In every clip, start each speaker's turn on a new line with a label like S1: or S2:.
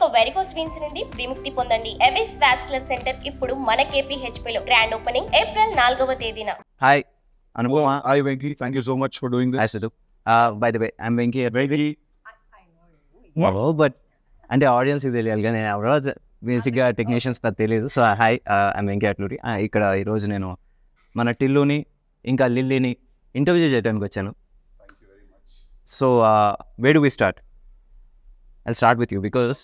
S1: ఇక varicose veins నుండి విముక్తి పొందండి. ఎవిస్ వాస్కులర్ సెంటర్ ఇప్పుడు మన KPHP లో గ్రాండ్ ఓపెనింగ్ ఏప్రిల్ 4వ తేదీన.
S2: Hi, Anupama.
S3: Hi, Venky. Thank you so much for doing this.
S2: Hi, Siddhu. By the way, I'm Venky Atluri.
S3: Venky.
S2: Oh, but అంటే ఆడియన్స్ ఇది తెలియాలి కానీ ఎవరో బేసిక్గా టెక్నీషియన్స్ పెద్ద తెలియదు. So hi, I'm Venky Atluri. ఇక్కడ ఈరోజు నేను మన టిల్లుని ఇంకా లిల్లీని ఇంటర్వ్యూ చేయడానికి వచ్చాను. So where do we start? I start with you because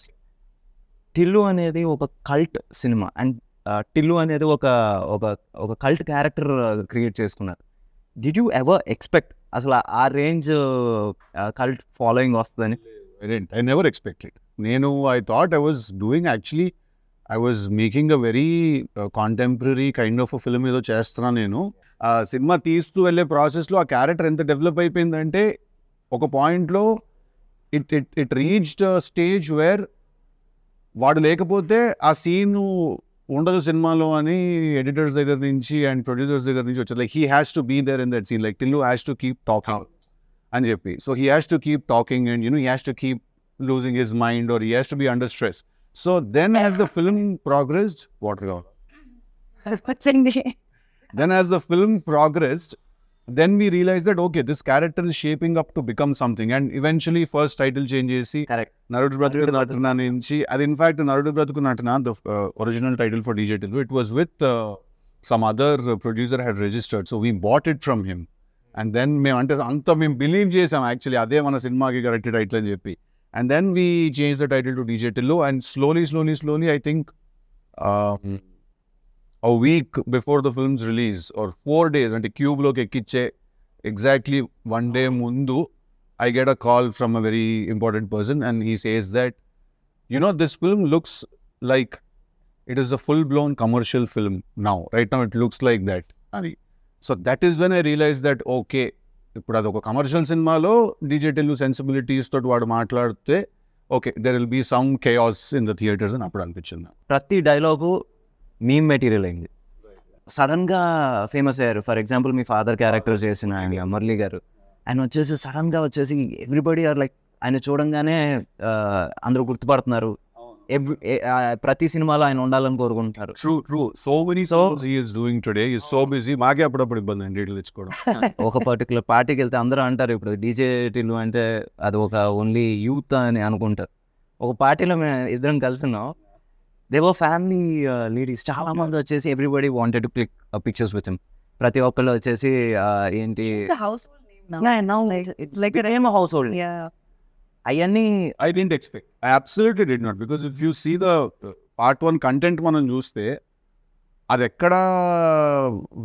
S2: Tillu అనేది ఒక కల్ట్ సినిమా అండ్ టిల్లు అనేది ఒక ఒక ఒక కల్ట్ క్యారెక్టర్ క్రియేట్ చేసుకున్నారు. డిడ్ యూ ఎవర్ ఎక్స్పెక్ట్ అసలు ఆ రేంజ్ కల్ట్ ఫాలోయింగ్ వస్తుందని?
S3: I never expected. I thought I was doing actually, I was making a very contemporary kind of a film ఏదో చేస్తున్నా నేను. ఆ సినిమా తీస్తూ వెళ్ళే ప్రాసెస్లో ఆ క్యారెక్టర్ ఎంత డెవలప్ అయిపోయిందంటే ఒక పాయింట్లో ఇట్ రీచ్డ్ స్టేజ్ వేర్ వాడు లేకపోతే ఆ సీన్ ఉండదు సినిమాలో అని ఎడిటర్స్ దగ్గర నుంచి అండ్ ప్రొడ్యూసర్స్ దగ్గర నుంచి వచ్చారు. Like he has to be there in that scene, like Tillu has to keep talking అని చెప్పి. So he has to keep talking and he has to keep losing his mind or he has to be under stress. So then as the film progressed, then as the film progressed, then we realized that okay, this character is shaping up to become something, and eventually first title change chesi
S2: Correct.
S3: Nagaraju Natana nunchi adi in fact Nagaraju Natana, the original title for DJ Tillu, it was with some other producer had registered, so we bought it from him, and then మేము believe chesam actually ade mana cinema ki correct title ani cheppi. And then we changed the title to DJ Tillu, and slowly, I think a week before the film's release, or 4 days, and Cube lo ekkiche exactly 1 day mundu, I get a call from a very important person, and he says that, this film looks like it is a full-blown commercial film now. Right now, it looks like that. So that is when I realized that, okay, ఇప్పుడు అది ఒక commercial సినిమాలో DJ Tillu sensibilities తోటి వాడు మాట్లాడితే okay there will be some chaos in the theatres అని అప్పుడు అనిపించింది.
S2: ప్రతి డైలాగు మీమ్ మెటీరియల్ అయింది, సడన్గా ఫేమస్ అయ్యారు. For example me father character చేసిన ఆయన మురళి గారు, ఆయన వచ్చేసి సడన్గా వచ్చేసి ఎవ్రీబడి ఆర్ లైక్ ఆయన చూడంగానే అందరూ గుర్తుపడుతున్నారు. ప్రతి సినిమాలో ఆయన ఉండాలని కోరుకుంటారు.
S3: True so many songs he is doing today, he is so busy. మాకే అప్పుడప్పుడు ఇబ్బంది అండి డీటెయిల్ తెచ్చుకోవడం.
S2: ఒక పర్టికులర్ పార్టీకి వెళ్తే అందరూ అంటారు ఇప్పుడు డీజే టిల్లు అంటే అది ఒక ఓన్లీ యూత్ అని అనుకుంటారు. ఒక పార్టీలో మేము ఇద్దరం కలిసి ఉన్నాం, దేవో ఫ్యామిలీ లేడీస్ చాలా మంది వచ్చేసి everybody wanted to click pictures with him. ప్రతి ఒక్కళ్ళు వచ్చేసి ఏంటి హౌస్ హోల్డ్ అవన్నీ
S3: I didn't expect. I absolutely did not, because if you see the part 1 content మనం చూస్తే అది ఎక్కడ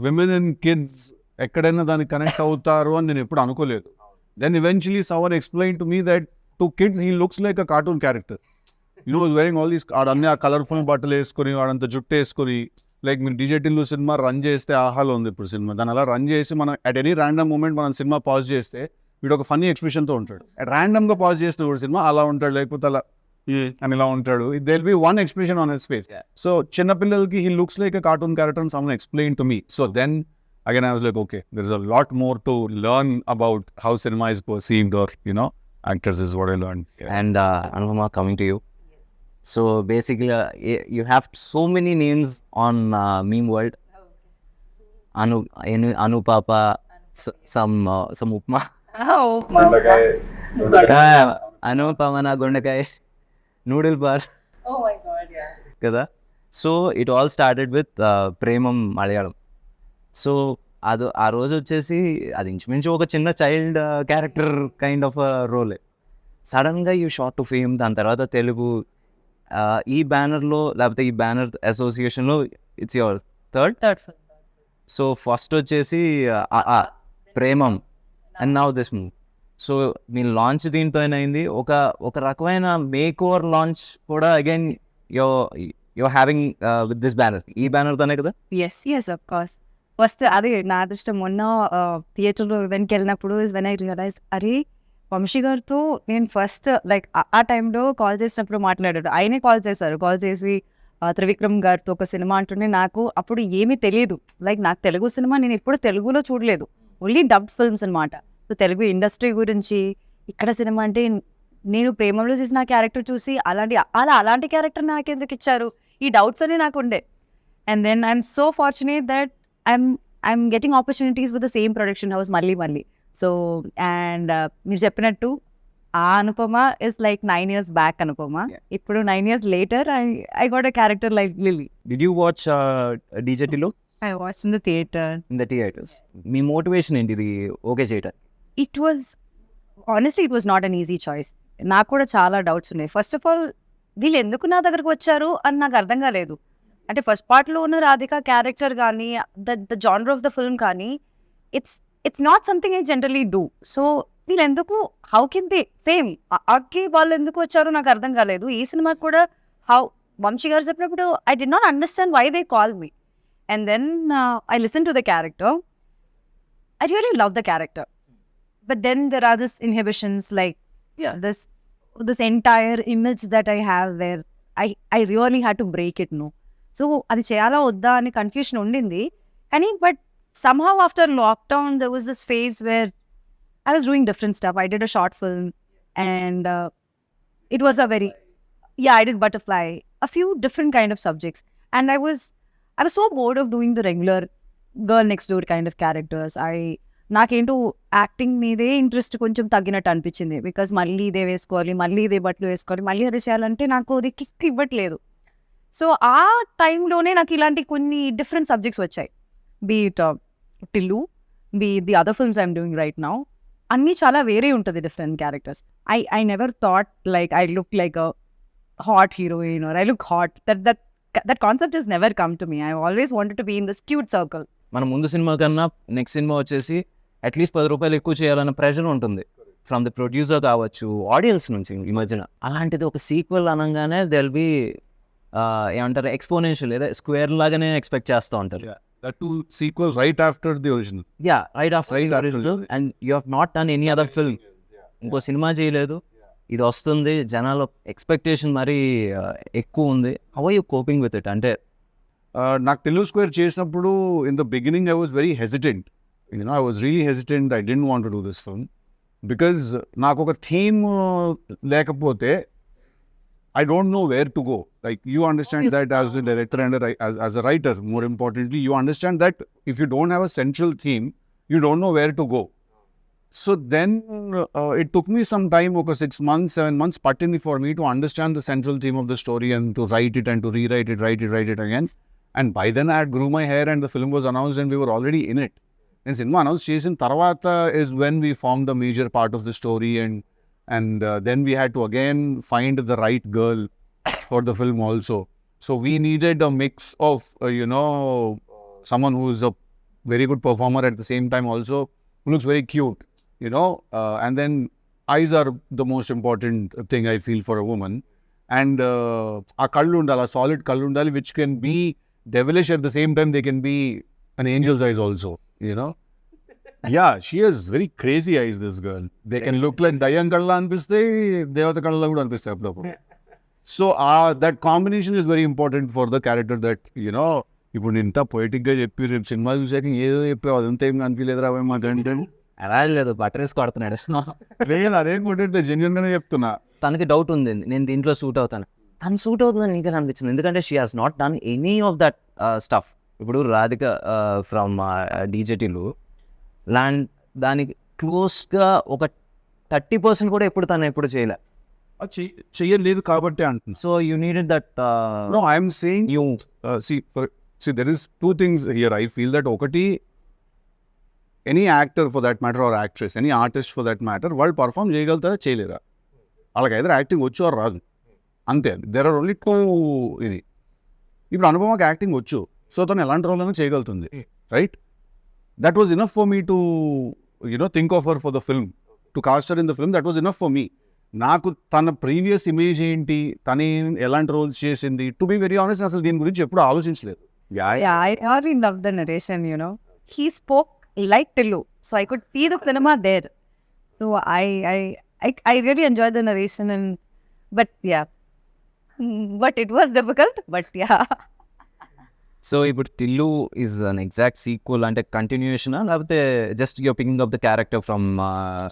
S3: విమెన్ అండ్ కిడ్స్ ఎక్కడైనా దానికి కనెక్ట్ అవుతారు అని నేను ఎప్పుడు అనుకోలేదు. Then eventually someone explain to me that to kids he looks like a cartoon character. Wearing all these అన్ని ఆ కలర్ఫుల్ బట్టలు వేసుకొని వాడంత జుట్టు వేసుకొని, లైక్ మీరు డీజే టిల్లు సినిమా రన్ చేస్తే ఆహాలో ఉంది ఇప్పుడు సినిమా, దాని అలా రన్ చేసి మనం అట్ ఎనీ ర్యాండమ్ మూమెంట్ మనం సినిమా పాజ్ చేస్తే వీడు ఒక ఫన్నీ ఎక్స్ప్రెషన్తో ఉంటాడు. ర్యాండమ్ గా పాజ్ చేసిన కూడా సినిమా అలా ఉంటాడు, లేకపోతే అలా అని ఇలా ఉంటాడు. There be one expression on his face. So చిన్నపిల్లలకి he looks like a cartoon character and someone explain to me. So then again I was like okay, there is a lot more to learn about how cinema is perceived, or actors is what I learned.
S2: And Anupama, coming to you. So basically you have so many names on meme world. Anupapa, some upma. Anupama Gondakai, noodle bar.
S1: Oh my god, yeah.
S2: కదా. So it all started with Premam Malayalam. So అది ఆ రోజు వచ్చేసి అది ఇంచుమించు ఒక చిన్న child character kind of రోలే. సడన్గా యూ షార్ట్ టు ఫేమ్, దాని తర్వాత తెలుగు ఈ బ్యానర్లో లేకపోతే ఈ బ్యానర్ అసోసియేషన్లో it's your third. So first వచ్చేసి Premam and now this move. So me launch దీంతో అయింది, ఒక రకమైన మేక్ ఓవర్ లాంచ్ కూడా again you're having with this banner. ఈ బ్యానర్ తోనే కదా?
S4: yes of course. ఫస్ట్ అదే నా అదృష్టం. మొన్న థియేటర్లో ఈవెంట్కి వెళ్ళినప్పుడు ఇస్ వెన్ ఐ రియలైజ్ అరే వంశీ గారితో నేను ఫస్ట్ లైక్ ఆ టైంలో కాల్ చేసినప్పుడు మాట్లాడాడు. ఆయనే కాల్ చేసి త్రివిక్రమ్ గారితో ఒక సినిమా అంటుండే. నాకు అప్పుడు ఏమీ తెలియదు, లైక్ నాకు తెలుగు సినిమా నేను ఎప్పుడు తెలుగులో చూడలేదు, ఓన్లీ డబ్డ్ ఫిల్మ్స్ అనమాట. సో తెలుగు ఇండస్ట్రీ గురించి ఇక్కడ సినిమా అంటే నేను ప్రేమలో చేసిన క్యారెక్టర్ చూసి అలాంటి క్యారెక్టర్ నాకు ఎందుకు ఇచ్చారు, ఈ డౌట్స్ అన్ని నాకు ఉండే. And then I'm so fortunate that I'm getting opportunities with the same production house మళ్ళీ. సో అండ్ మీరు చెప్పినట్టు ఆ Anupama is like 9 years back Anupama. ఇప్పుడు 9 years later I got a character like Lily.
S2: Did you watch DJ Tillu
S4: I watch in the theatre.
S2: in the theaters? మీ motivation ఏంటి ఇది okay చేయటం?
S4: It was honestly it was not an easy choice. నాకు కూడా చాలా doubts ఉన్నాయి. First of all వీళ్ళు ఎందుకు నా దగ్గరకు వచ్చారు అని నాకు అర్థం కాలేదు. అంటే ఫస్ట్ పార్ట్లో ఉన్న రాధిక క్యారెక్టర్ కానీ the genre of the film కానీ it's not something I generally do. So వీళ్ళు ఎందుకు హౌ కెన్ దే సేమ్ అక్కి వాళ్ళు ఎందుకు వచ్చారో నాకు అర్థం కాలేదు. ఈ సినిమాకి కూడా వంశీ గారు చెప్పినప్పుడు I did not understand why they call me. And then I listen to the character. I really love the character. But then there are these inhibitions, like this entire image that I have where I really had to break it, no. So అది చేయాలా వద్దా అని confusion ఉండింది. కానీ but somehow after lockdown there was this phase where I was doing different stuff. I did a short film and it was a very, I did Butterfly, a few different kind of subjects. And I was so bored of doing the regular girl next door kind of characters. నాకేంటో acting మీదే interest కొంచెం తగ్గినట్టు అనిపించింది. Because మళ్ళీ ఇదే వేసుకోవాలి, మళ్ళీ ఇదే బట్టలు వేసుకోవాలి, మళ్ళీ అదే చేయాలంటే నాకు అది కిక్ ఇవ్వట్లేదు. సో ఆ టైంలోనే నాకు ఇలాంటి కొన్ని డిఫరెంట్ సబ్జెక్ట్స్ వచ్చాయి. Be it Tillu, be the other films I'm doing right now. అన్నీ చాలా వేరే ఉంటుంది different characters. I never thought like I look like a hot heroine or I look hot. That concept is never come to me. I always wanted to be in this cute circle.
S2: మన ముందు cinema కన్నా next cinema వచ్చేసి at least 10 రూపాయలు ఎక్కువ చేయాలన్న pressure ఉంటుంది from the producer కావచ్చు, audience నుంచి ఈ మధ్యన. అలాంటిది ఒక సీక్వెల్ అనగానే దెల్ బి ఏమంటారు ఎక్స్పోనెన్షియల్ లేదా స్క్వేర్ లాగానే ఎక్స్పెక్ట్ చేస్తూ ఉంటారు.
S3: That too sequel right after the original.
S2: Right after the original and you have not done any other film. ఇంకో సినిమా చేయలేదు, ఇది వస్తుంది, జనాల ఎక్స్పెక్టేషన్ మరీ ఎక్కువ ఉంది. How are you coping with it? అంటే
S3: నాకు తెలుగు స్క్వేర్ చేసినప్పుడు in the beginning I was very hesitant. I was really hesitant. I didn't want to do this film because నాకు ఒక థీమ్ లేకపోతే I don't know where to go. Like, you understand that as a director and as a writer, more importantly, you understand that if you don't have a central theme, you don't know where to go. So then it took me some time, okay, 6 months, 7 months, pattini for me to understand the central theme of the story and to write it and to rewrite it, write it again. And by then I had grew my hair and the film was announced and we were already in it. And cinema announced చేసిన తర్వాత is when we formed the major part of the story and then we had to again find the right girl for the film also. So we needed a mix of, someone who is a very good performer at the same time also, who looks very cute, and then eyes are the most important thing I feel for a woman. And a kallu undala, solid kallu undali, which can be devilish at the same time, they can be an angel's eyes also, Yeah, she has very crazy eyes, this girl. They can look like Dayan Kalla anpiste, Devata Kalla kuda anpiste appudu. So that combination is very important for the character that, ఇప్పుడు ఇంత పొయిటిక్గా చెప్పి రేపు cinema చూసాక ఏదో చెప్పావు అదంతా ఏం కనిపించలేదురా మాకంటే.
S2: అలా లేదు, బట్టరేసి కొడుతున్నాడు.
S3: లేదు, అదేం కొట్టే జెన్యున్గానే చెప్తున్నా.
S2: తనకి డౌట్ ఉంది, నేను దీంట్లో సూట్ అవుతాను. తను సూట్ అవుతుందని నీకు అనిపించింది, ఎందుకంటే she has not done any of that stuff. ఇప్పుడు రాధిక ఫ్రమ్ డీజేటీలు దానికి క్లోజ్గా ఒక 30% కూడా తను ఎప్పుడు చేయలే.
S3: చెయ్యలేదు కాబట్టి అంటున్నా.
S2: So you needed that.
S3: No, I'm saying you see there is two things here. I feel that ఒకటి, any actor for that matter or actress, any artist for that matter, వాళ్ళు పర్ఫామ్ చేయగలుగుతారా చేయలేరా, వాళ్ళకి either యాక్టింగ్ వచ్చు or రాదు, అంతే. there are only two. ఇది ఇప్పుడు అనుపమకి యాక్టింగ్ వచ్చు, సో తను ఎలాంటి రోల్ అయినా చేయగలుగుతుంది, right? That was enough for me to think of her for the film, to cast her in the film. That was enough for me. నాకు తన previous image ఏంటి, తను ఎలాంటి రోల్స్ చేసింది, టు బి వెరీ ఆనెస్ట్ అసలు దీని గురించి ఎప్పుడు ఆలోచించలేదు.
S4: I really love the narration, he spoke like Tillu, so I could see the cinema there. So I really enjoyed the narration, but it was difficult, but
S2: so ఇప్పుడు Tillu is an exact sequel, అంటే continuation లేకపోతే just your picking up the character from?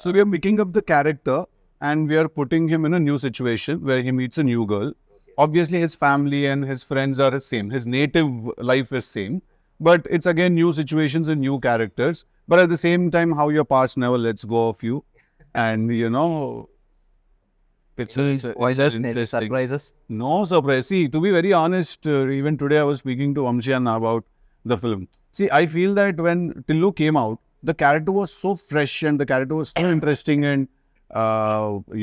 S3: So we are picking up the character and we are putting him in a new situation where he meets a new girl. Obviously, his family and his friends are the same. His native life is same. But it's again new situations and new characters. But at the same time, how your past never lets go of you. And, you know, it's interesting.
S2: Surprises?
S3: No surprise. See, to be very honest, even today I was speaking to Amshian about the film. See, I feel that when Tillu came out, the character was so fresh and the character was so interesting and,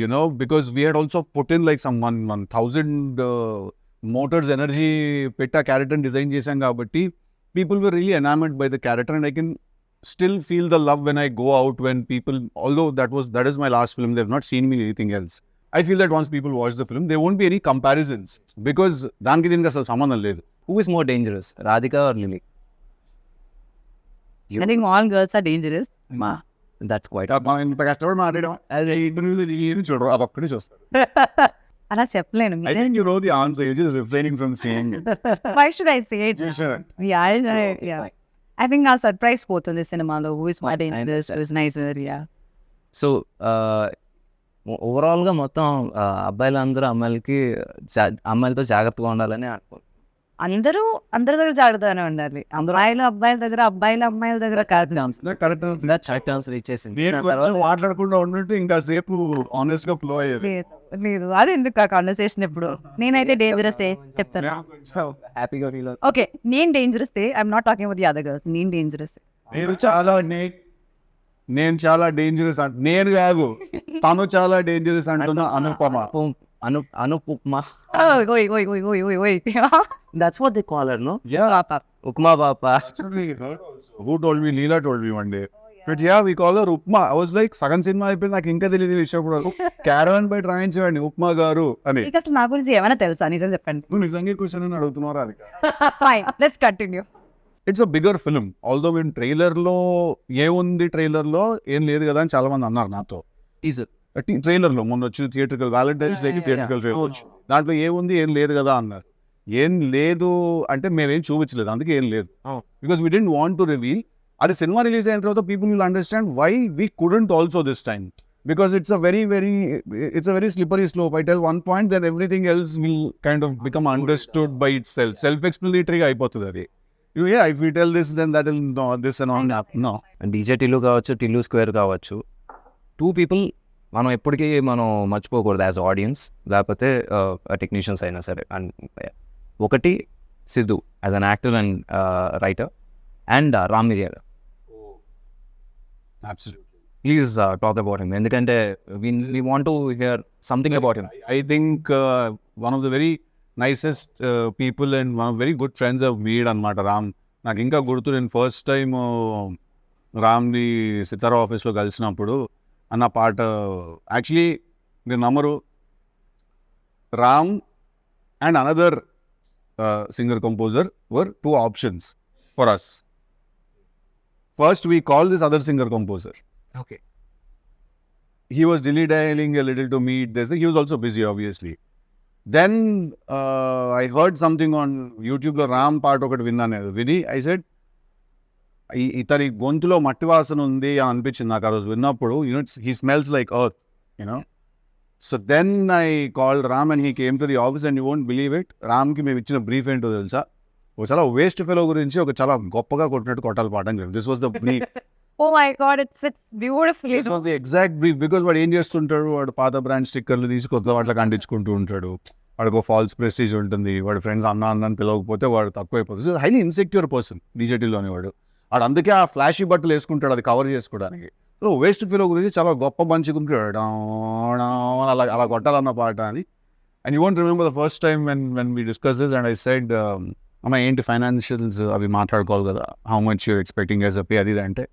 S3: you know, because we had also put in like some 1,000 motors energy, petta character design chesam kabatti, people were really enamored by the character, and I can still feel the love when I go out when people, although that is my last film, they've not seen me in anything else. I feel that once people watch the film, there won't be any comparisons because daniki dinki asalu sambandham ledhu.
S2: Who is more dangerous, Radhika or Lily?
S4: I think all girls are dangerous.
S2: That's quite.
S3: మనం ఇంత కష్టపడి మాట్లాడడం అది ఇంటర్వ్యూలో ఏమి చూడరు, అదొక్కడే చూస్తారు.
S4: అలా చెప్పలేను.
S3: I think you know the answer, you're just refraining from saying it.
S4: Why should I say it?
S3: You should.
S4: Yeah. I think our surprise పోతుంది సినిమాలో. Who is more dangerous, who is nicer, yeah.
S2: So ఓవరాల్గా మొత్తం అబ్బాయిలందరూ అమ్మాయిలతో జాగ్రత్తగా ఉండాలని అనుకో.
S4: అందరూ అందరి దగ్గర జాగ్రత్తగానే ఉండాలి. అమ్మాయిలు అబ్బాయిల దగ్గర, అబ్బాయిలు అమ్మాయిల దగ్గర కాదు.
S3: కరెక్ట్
S2: కరెక్ట్ ఆన్సర్ ఇచ్చేసింది.
S3: నేను కొంచెం మాట్లాడకుండా ఉన్నట్టు ఇంకా సేపు ఆనెస్ట్ గా ఫ్లో అయ్యేది.
S4: లేదు అది ఎందుకు ఆ కాన్వర్సేషన్ ఇప్పుడు. నేనైతే డేంజరస్ చెప్తాను.
S2: హ్యాపీగా ఫీల్ అవుతుంది.
S4: ఓకే, నేను dangerous I'm not talking about the other girls. నేను డేంజరస్.
S3: నేను చాలా డేంజరస్ నేను కాదు, తను చాలా డేంజరస్ అంటున్నా. Anupama.
S2: Anupama.
S4: Wait.
S2: That's what they call her, no?
S3: Yeah.
S2: Upma Papa.
S3: Actually, her also. Who told me? Leela told me one day. But yeah, we call her Upma. I was like, సగం cinema అయిపోయింది, నాకు ఇంకా తెలియదు విషయం. Caravan by రాయించేవాడిని upma గారు అని.
S4: అసలు నా గురించి ఏమైనా తెలుసా? నిజం చెప్పండి.
S3: నువ్వు నిజంగా క్వశ్చన్ అని అడుగుతున్నారా? అది
S4: fine, let's continue.
S3: It's a bigger film. Although మేము ట్రైలర్లో ఏముంది, ట్రైలర్లో ఏం లేదు కదా అని చాలా మంది అన్నారు నాతో. ట్రైలర్ లో మొన్న వచ్చి థియేట్రికల్ వ్యాలంటైన్స్ డేకి థియేట్రికల్ ట్రైలర్ వచ్చి దాంట్లో ఏముంది, ఏం లేదు కదా అన్నారు. ఏం లేదు అంటే మేమేం చూపించలేదు, అందుకే ఏం లేదు. Because we don't want to reveal. అది సినిమా రిలీజ్ అయిన తర్వాత people will understand why we couldn't also this time. Because it's a very slippery slope. I tell one point, then everything else will kind of become understood by itself. Self-explanatory అయిపోతుంది అది. Yeah, if we tell this, then that will no, this and all happen. No.
S2: DJ Tillu కావచ్చు, Tillu square కావచ్చు, 2 people మనం ఎప్పటికీ మనం మర్చిపోకూడదు as audience, లేకపోతే technicians అయినా సరే. అండ్ ఒకటి Siddhu as an actor and writer, and Ram మిరియాల.
S3: Absolutely.
S2: Please talk about him. ఎందుకంటే we want to hear something about him.
S3: I think one of the very nicest people and one of very good friends I've made అన్నమాట రామ్. నాకు ఇంకా గుర్తు, నేను first time రామ్ని సితారా ఆఫీస్లో కలిసినప్పుడు అన్న పాట, యాక్చువల్లీ మీరు నమ్మరు, Ram and another singer composer were 2 options for us. First we call this other singer composer.
S2: Okay.
S3: He was dilly-dallying a little to meet this. He was also busy, obviously. Then I heard something on YouTube లో రామ్ పాట ఒకటి విన్నాను. విని I said, ఇతని గొంతులో మట్టి వాసన ఉంది అని అనిపించింది నాకు ఆ రోజు విన్నప్పుడు. He smells like earth, you know. So then I called Ram and he came to the office, and you won't believe it, రామ్కి మేము ఇచ్చిన బ్రీఫ్ ఏంటో తెలుసా? ఒక చాలా వేస్ట్ ఫెలో గురించి ఒక చాలా గొప్పగా కొట్టినట్టు కొట్టాలి పాట అని. This was the brief.
S4: Oh my God, it fits beautifully.
S3: This was the exact brief, because వాడు ఏం చేస్తుంటాడు, వాడు పాత బ్రాండ్ స్టిక్కర్లు తీసి కొత్త వాటికి అంటించుకుంటూ ఉంటాడు. వాడికి ఒక ఫాల్స్ ప్రెస్టీజ్ ఉంటుంది, వాడి ఫ్రెండ్స్ అన్న అని పిలవకపోతే వాడు తక్కువైపోతుంది. హైలీ ఇన్సెక్యూర్ పర్సన్ డీజేటీలోని వాడు అందుకే ఆ ఫ్లాషీ బట్టలు వేసుకుంటాడు అది కవర్ చేసుకోవడానికి. సో వేస్ట్ ఫీలో గురించి చాలా గొప్ప మంచి గుంటాడు అలా కొట్టాలన్న పాట అని. And you want remember the first time when we discuss this and I said, అమ్మ ఏంటి ఫైనాన్షియల్స్ అవి మాట్లాడుకోవాలి కదా, how much you're expecting as a pay అది అంటే,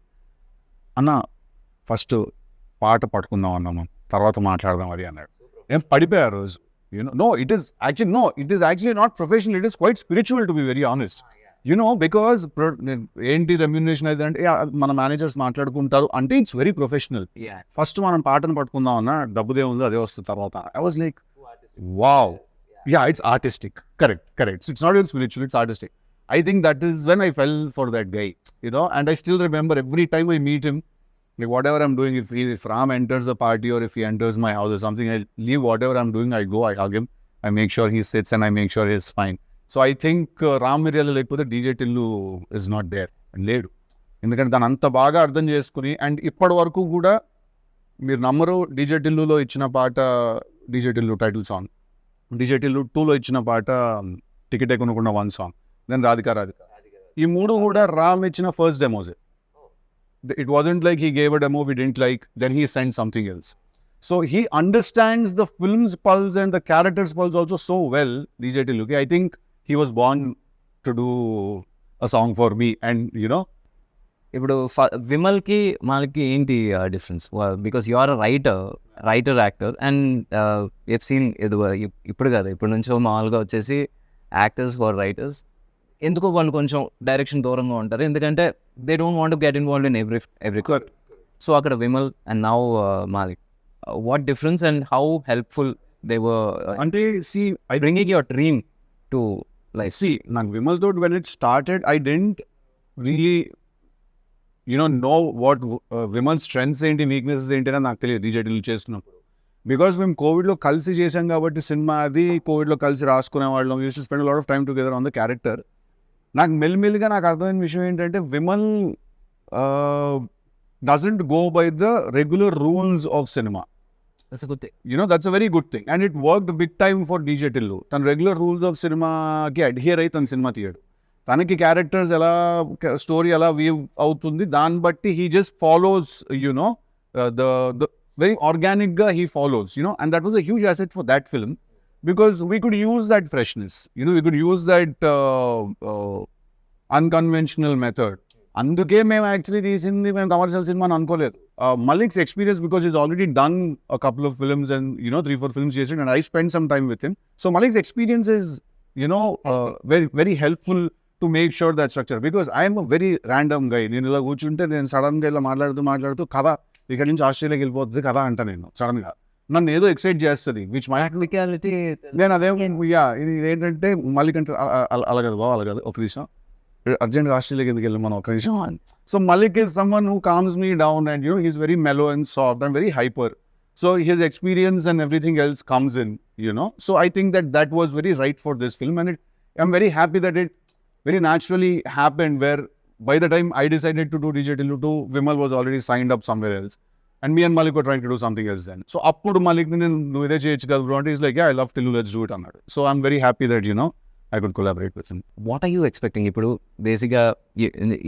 S3: అన్న ఫస్ట్ పాట పట్టుకుందాం అన్నాము, తర్వాత మాట్లాడదాం అది అన్నాడు. నేను పడిపోయా రోజు. It is actually not professional, it is quite spiritual, to be very honest. Because ఏంటి రెమ్యూనరేషన్ అయితే అంటే మన మేనేజర్స్ మాట్లాడుకుంటారు అంటే ఇట్స్ వెరీ ప్రొఫెషనల్. ఫస్ట్ మనం పాటను పట్టుకుందాం అన్న, డబ్బుదే ఉందో అదే వస్తుంది తర్వాత. I was like wow, it's artistic. Correct. So it's not even spiritual, it's artistic. I think that is when I fell for that guy, and I still remember every time I meet him, Like whatever I'm doing, if Ram enters a party or if he enters my house or something, I leave whatever I'm doing, I go, I hug him, I make sure he sits and I make sure he's fine. So I think Ram Miryala లేకపోతే DJ Tillu is not there. లేడు. ఎందుకంటే దాన్ని అంత బాగా అర్థం చేసుకుని, and ఇప్పటి వరకు కూడా మీరు నమ్మరు, DJ Tilluలో ఇచ్చిన పాట DJ Tillu title song, DJ Tillu 2లో ఇచ్చిన పాట టికెట్ కొనుక్కున్న 1 సాంగ్, దెన్ రాధిక. ఈ 3 కూడా రామ్ ఇచ్చిన first demos. It wasn't like he gave a demo we didn't like, then he sent something else. So he understands the film's pulse and the character's pulse also so well, DJ Tillu. I think he was born to do a song for me, and you know.
S2: ఇప్పుడు విమల్కి మనకి ఏంటి difference? Because you are writer actor and F scene ఇప్పుడు కదా, ఇప్పటి నుంచో మామూలుగా వచ్చేసి యాక్టర్స్ ఫర్ రైటర్స్ ఎందుకో వాళ్ళు కొంచెం డైరెక్షన్ దూరంగా ఉంటారు, ఎందుకంటే they don't want to get involved in every. So అక్కడ Vimal and now Malik, what difference and how helpful they were
S3: అంటే
S2: bringing your dream to life?
S3: నాకు విమల్ తోటి when it started, I didn't really know what Vimal strengths ఏంటి, weaknesses ఏంటి అని నాకు తెలియదు DJ Tillu చేస్తున్నప్పుడు. బికాస్ మేము కోవిడ్లో కలిసి చేసాం కాబట్టి సినిమా, అది కోవిడ్లో కలిసి రాసుకునే వాళ్ళం, use to spend lot of time together on the character. నాకు మెల్లిమెల్లిగా నాకు అర్థమైన విషయం ఏంటంటే Vimal doesn't go by the regular rules of cinema.
S2: That's a good thing.
S3: That's a very good thing. And it worked big time for DJ Tillu. తన regular rules of సినిమాకి adhere అయి తన సినిమా తీయడు. తనకి క్యారెక్టర్స్ ఎలా, story ఎలా weave అవుతుంది, దాన్ని బట్టి he just follows, the very organic గా he follows, and that was a huge asset for that film because we could use that freshness, we could use that unconventional method. అందుకే మేము actually తీసింది మేము commercial cinema అని అనుకోలేదు. Malik's experience, because he's already done a couple of films and 3-4 films చేసాడు, and I spent some time with him. So Malik's experience is very very helpful to make sure that structure, because I am a very random guy. నేను ఇలా కూర్చుంటే నేను సడన్గా ఇలా మాట్లాడుతూ కథ ఇక్కడ నుంచి ఆస్ట్రేలియాకి వెళ్ళిపోతుంది కథ అంట, నేను సడన్గా నన్ను ఏదో ఎక్సైట్ చేస్తుంది, విచ్ మై నేను అదే ఇది ఏంటంటే మలిక్ అంటే అలా కదా బావ, అలా కదా, ఒక నిమిషం అర్జెంట్గా ఆస్ట్రేలియాకి ఎందుకు వెళ్ళి మనం ఒక నిమిషం. So Malik is someone who calms me down, and he's very mellow and soft and very hyper. So his experience and everything else comes in, So I think that was very right for this film, and I'm very happy that it very naturally happened, where by the time I decided to do DJ Tillu 2, Vimal was already signed up somewhere else, and me and Malik were trying to do something else then. So appudu Malik nu ide cheyochu kada bro, he's like, yeah, I love Tillu, let's do it annadu. So I'm very happy that I could collaborate with him.
S2: What are you expecting? ఇప్పుడు బేసిక్గా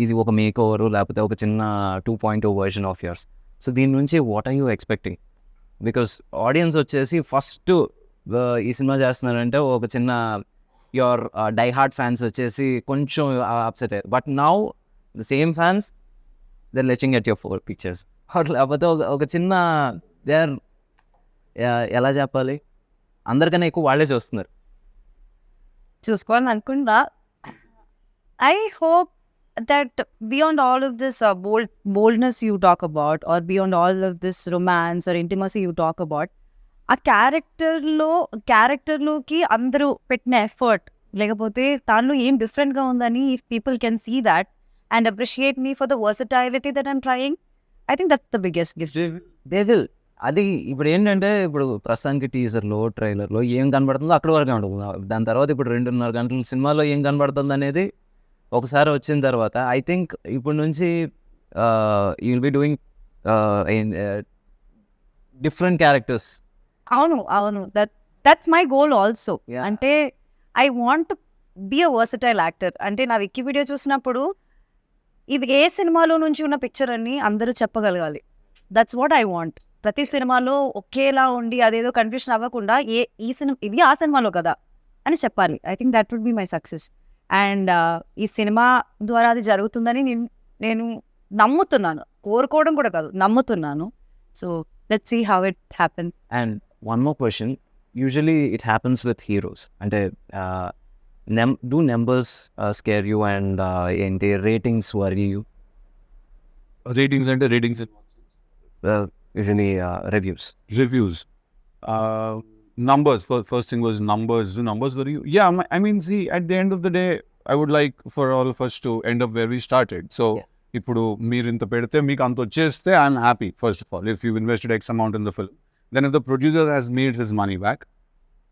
S2: ఇది ఒక make over లేకపోతే ఒక చిన్న 2.0 version of yours. So దీని నుంచి what are you expecting? Because audience వచ్చేసి ఫస్ట్ ఈ సినిమా చేస్తున్నారంటే ఒక చిన్న యువర్ డై హార్ట్ ఫ్యాన్స్ వచ్చేసి కొంచెం అప్సెట్ అయ్యారు, but now the same fans they are latching at your 4 pictures. లేకపోతే ఒక చిన్న దే ఆర్ ఎలా చెప్పాలి, అందరికన్నా ఎక్కువ వాళ్ళే చూస్తున్నారు.
S4: చూసుకోవాలని అనుకుంటా. I hope that beyond all of this boldness you talk about, or beyond all of this romance or intimacy you talk about, ఆ క్యారెక్టర్లోకి అందరూ పెట్టిన ఎఫర్ట్, లేకపోతే దానిలో ఏం డిఫరెంట్గా ఉందని if people can see that and appreciate me for the versatility that I'm trying, I think that's the biggest gift.
S2: They will. అది ఇప్పుడు ఏంటంటే, ఇప్పుడు ప్రస్తుతానికి టీజర్లో ట్రైలర్లో ఏం కనబడుతుందో అక్కడ వరకే ఉంటుంది. దాని తర్వాత ఇప్పుడు 2.5 గంటల సినిమాలో ఏం కనబడుతుంది అనేది ఒకసారి వచ్చిన తర్వాత ఐ థింక్ ఇప్పుడు నుంచి you will be doing different characters.
S4: అవును దట్స్ మై గోల్ ఆల్సో. అంటే I want be a versatile actor. అంటే నా విక్కీ వీడియో చూసినప్పుడు ఇది ఏ సినిమాలో నుంచి ఉన్న పిక్చర్ అని అందరూ చెప్పగలగాలి. That's what I want. ప్రతి సినిమాలో ఒకేలా ఉండి అదేదో కన్ఫ్యూషన్ అవ్వకుండా ఈ సినిమా ఇది ఆ సినిమాలో కదా అని చెప్పాలి. I think that would be my success. And ఈ సినిమా ద్వారా అది జరుగుతుందని నేను నమ్ముతున్నాను. కోరుకోవడం కూడా కాదు, నమ్ముతున్నాను. So let's see how it happens.
S2: And one more question, usually it happens with heroes. అంటే do numbers scare you, and ఏంటి ratings worry you?
S3: Ratings అంటే ratings
S2: Usually reviews.
S3: Numbers. First thing was numbers. Do numbers worry you? Yeah, I mean, see, at the end of the day, I would like for all of us to end up where we started. So ఇప్పుడు మీరు ఇంత పెడితే మీకు అంత వచ్చేస్తే I'm happy. First of all, if you invested X amount in the film, then if the producer has made his money back,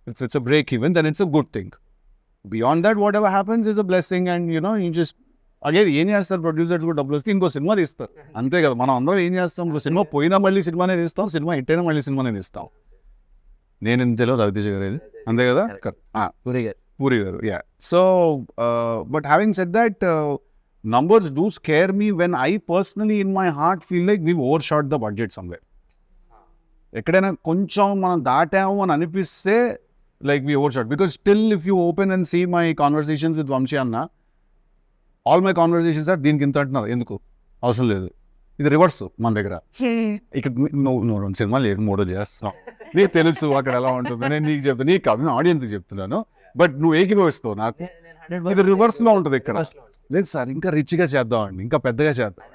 S3: if it's a break even, then it's a good thing. Beyond that, whatever happens is a blessing, and you just again ఏం చేస్తారు producers కూడా డబ్బులు వస్తే ఇంకో cinema తీస్తారు, అంతే కదా. మనం అందరం ఏం చేస్తాం, ఇంకో సినిమా పోయినా మళ్ళీ సినిమానే తీస్తాం, సినిమా హిట్ అయినా మళ్ళీ సినిమానే తీస్తాం. నేను ఇంతలో రవితేజ గారు ఇది అంతే కదా, పూరి గారు, yeah. So but having said that, numbers do scare me when I personally in my heart feel like we've overshot the budget somewhere. ఎక్కడైనా కొంచెం మనం దాటాము అని అనిపిస్తే like we overshot, because still if you open and see my conversations with Vamshi Anna, all my conversations are దీనికి ఇంత అంటున్నారు, ఎందుకు అవసరం లేదు. ఇది రివర్స్ మన దగ్గర. ఇక్కడ నువ్వు సినిమా లేదు మూడో చేస్తాం, నీకు తెలుసు అక్కడ ఎలా ఉంటుంది, నేను నీకు చెప్తాను, నీకు కాదు ఆడియన్స్కి చెప్తున్నాను, బట్ నువ్వు ఏకీభవిస్తావు నాకు. ఇది రివర్స్ లో ఉంటుంది ఇక్కడ. లేదు సార్, ఇంకా రిచ్గా చేద్దామండి, ఇంకా పెద్దగా చేద్దాం.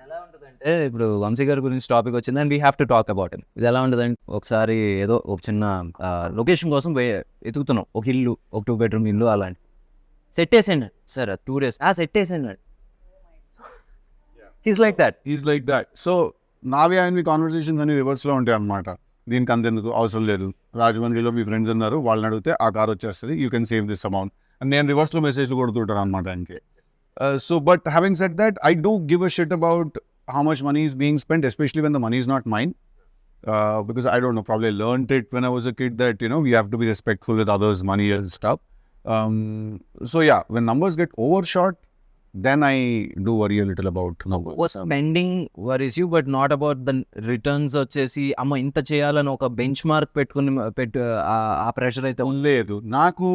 S2: ఇప్పుడు వంశీ గారి గురించి టాపిక్ వచ్చింది and we have to talk about it. ఇది ఎలా ఉంటుందంటే, ఒకసారి ఏదో ఒక చిన్న లొకేషన్ కోసం ఎతుకుతున్నాం, ఒక ఇల్లు, ఒక 2 bedroom ఇల్లు అలాంటి. సెట్ వేసేయండి సార్, 2 days సెట్ వేసేయండి. He's like that.
S3: సో నావి ఆయన కాన్వర్సేషన్స్ అన్ని రివర్స్లో ఉంటాయి అన్నమాట. దీనికి అంతెందుకు అవసరం లేదు, రాజమండ్రిలో మీ ఫ్రెండ్స్ ఉన్నారు, వాళ్ళని అడిగితే ఆ కార్ వచ్చేస్తుంది, you can save this amount అని నేను రివర్స్లో మెసేజ్లు కొడుతుంటాను అనమాట ఆయనకి. So but having said that, I do give a shit about how much money is being spent, especially when the money is not mine, because I don't know, probably I learned it when I was a kid that we have to be respectful with others' money and stuff. So yeah, when numbers get overshot, then I do worry a little about numbers.
S2: Spending worries you, but not about the returns. వచ్చేసి అమ్మ ఇంత చేయాలని ఒక bench mark పెట్టుకుని ఆ pressure అయితే
S3: లేదు నాకు.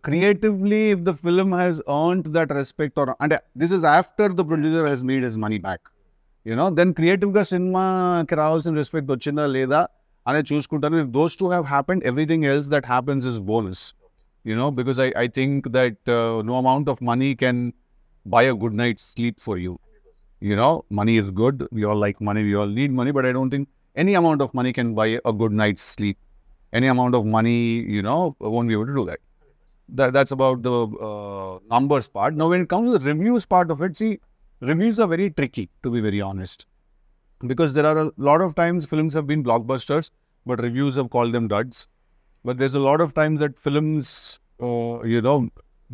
S3: Creatively if the film has earned that respect, or అంటే this is after the producer has made his money back, then క్రియేటివ్గా సినిమాకి రావాల్సిన రెస్పెక్ట్ వచ్చిందా లేదా అనేది చూసుకుంటాను. If those two have happened, everything else that happens is bonus, because I think that no amount of money can buy a good night's sleep for you. Money is good, we all like money, we all need money, but I don't think any amount of money can buy a good night's sleep. Any amount of money, won't be able to do that. That's about the numbers part. Now when it comes to the reviews part of it, see, reviews are very tricky, to be very honest, because there are a lot of times films have been blockbusters, but reviews have called them duds. But there's a lot of times that films,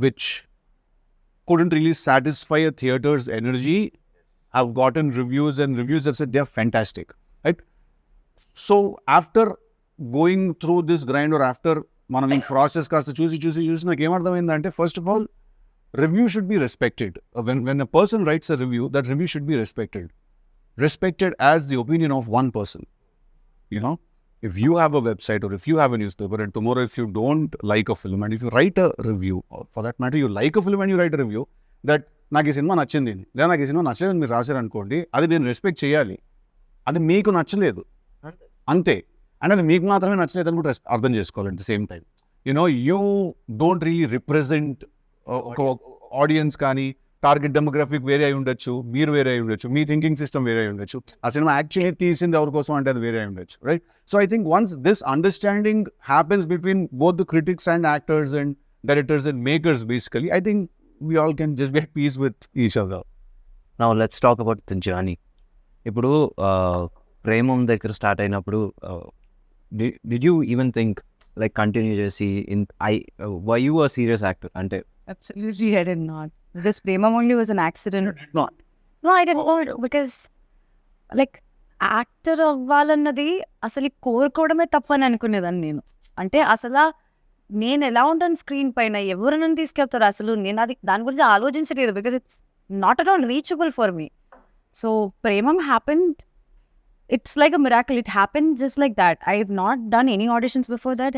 S3: which couldn't really satisfy a theater's energy, have gotten reviews, and reviews have said they're fantastic, right? So after going through this grind, or after మనం ఈ process కాస్త చూసి నాకు ఏమర్థమైందంటే, first of all review should be respected. When a person writes a review, that review should be respected as the opinion of one person. If you have a website, or if you have a newspaper, and tomorrow if you don't like a film, and if you write a review, or for that matter you like a film and you write a review that నాకు ఈ cinema నచ్చింది, లేదా నాకు ఈ cinema నచ్చలేదు మీరు రాశారు అనుకోండి, అది నేను రెస్పెక్ట్ చేయాలి. అది మీకు నచ్చలేదు అంతే, అండ్ అది మీకు మాత్రమే నచ్చలేదు అని కూడా అర్థం చేసుకోవాలి. At the same time you don't really represent ఒక ఆడియన్స్, కానీ టార్గెట్ డెమోగ్రఫిక్ వేరే అయి ఉండొచ్చు, మీరు వేరే అయి ఉండొచ్చు, మీ థింకింగ్ సిస్టమ్ వేరే అయి ఉండొచ్చు, ఆ సినిమా యాక్చువల్లీ తీసింది ఎవరి కోసం అంటే అది వేరే అయి ఉండొచ్చు, right? So I think once this understanding happens between both the critics and actors and directors and makers, basically I think we all can just be at peace with each other.
S2: Now let's talk about the journey. ఇప్పుడు ప్రేమం దగ్గర start అయినప్పుడు did you even think like continue చేసి were you a serious actor? అంటే
S4: Absolutely, I did not. This Premam only was an accident.
S3: Not.
S4: No, I did not, because like actor అవ్వాలన్నది అసలు కోరుకోవడమే తప్పని అనుకునేదాన్ని నేను. అంటే అసలు నేను ఎలా ఉంటాను స్క్రీన్ పైన, ఎవరు నన్ను తీసుకెళ్తారు, అసలు నేను అది దాని గురించి ఆలోచించలేదు, because it's not at all reachable for me. So Premam happened, it's like a miracle. It happened just like that. I have not done any auditions before that.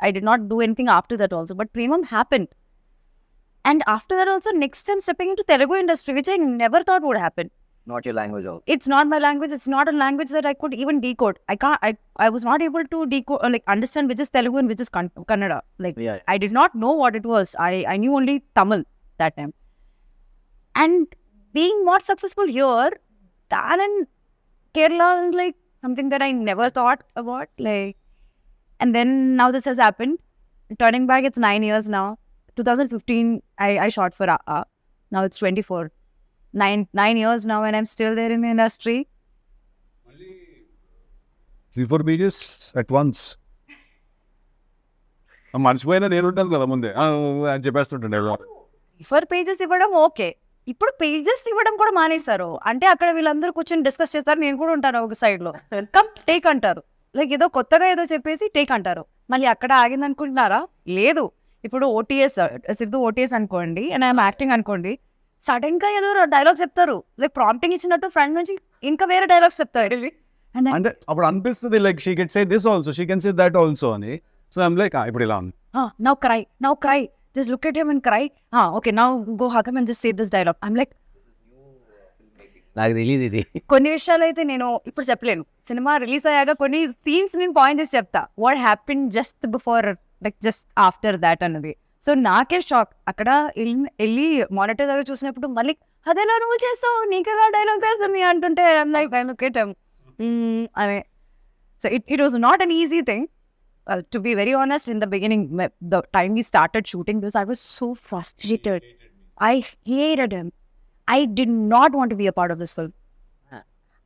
S4: I did not do anything after that also. But Premam happened. And after that also, next time stepping into Telugu industry, which I never thought would happen.
S2: not your language also.
S4: It's not my language. It's not a language that I could even decode. I was not able to decode or like understand which is Telugu and which is Kannada. Like
S2: Yeah.
S4: I did not know what it was. I knew only Tamil that time. And being more successful here than in Kerala is like something that I never thought about. Like, and then now this has happened. Turning back, it's 9 years now. 2015, I shot for AA. Now it's 24. nine years now and I'm still there in the industry.
S3: 3-4 pages at once. మర్చిపోయినా నేను ఉంటాను కదా ముందే అని చెప్పేస్తుంటాను.
S4: 4 pages ఇవ్వడం okay, ఇప్పుడు pages ఇవ్వడం కూడా మానేశారు. అంటే అక్కడ వీళ్ళందరూ కూర్చొని డిస్కస్ చేస్తారు, నేను కూడా ఉంటాను ఒక సైడ్ లో. కమ్ టేక్ అంటారు, లైక్ ఏదో కొత్తగా ఏదో చెప్పేసి టేక్ అంటారు. మళ్ళీ అక్కడ ఆగింది అనుకుంటున్నారా? లేదు. ఇప్పుడు ఓటీఎస్ సిద్ధు ఓటీఎస్ అనుకోండి అండ్ ఐఎమ్ యాక్టింగ్ అనుకోండి, సడన్ గా ఏదో డైలాగ్ చెప్తారు, లైక్ ప్రాంప్టింగ్ ఇచ్చినట్టు ఫ్రంట్ నుంచి ఇంకా వేరే డైలాగ్స్ చెప్తారు.
S3: అంటే అప్పుడు అనిపిస్తుంది like she can say this also, she can say that also అని. సో ఐమ్ లైక్ ఇప్పుడు ఇలా ఉంది,
S4: now cry just look at him and cry. Okay, now go hug him and just say this dialogue. I'm like,
S2: నాకు తెలియదు ఇది.
S4: కొన్ని విషయాలు అయితే నేను ఇప్పుడు చెప్పలేను. సినిమా రిలీజ్ అయ్యాక కొన్ని సీన్స్ నేను పాయింట్ చేసి చెప్తా, what happen just before, like just after that అన్నది. సో నాకే షాక్. అక్కడ వెళ్ళి మానిటర్ దగ్గర చూసినప్పుడు మళ్ళీ అదేలా నువ్వు చేస్తావు, నీకెలా డైలాగ్ వేస్తుంది అంటుంటే like I look at him అనే. So it was not an easy thing. To be very honest, in the beginning, the time we started shooting this, I was so frustrated. I hated him. I did not want to be a part of this film.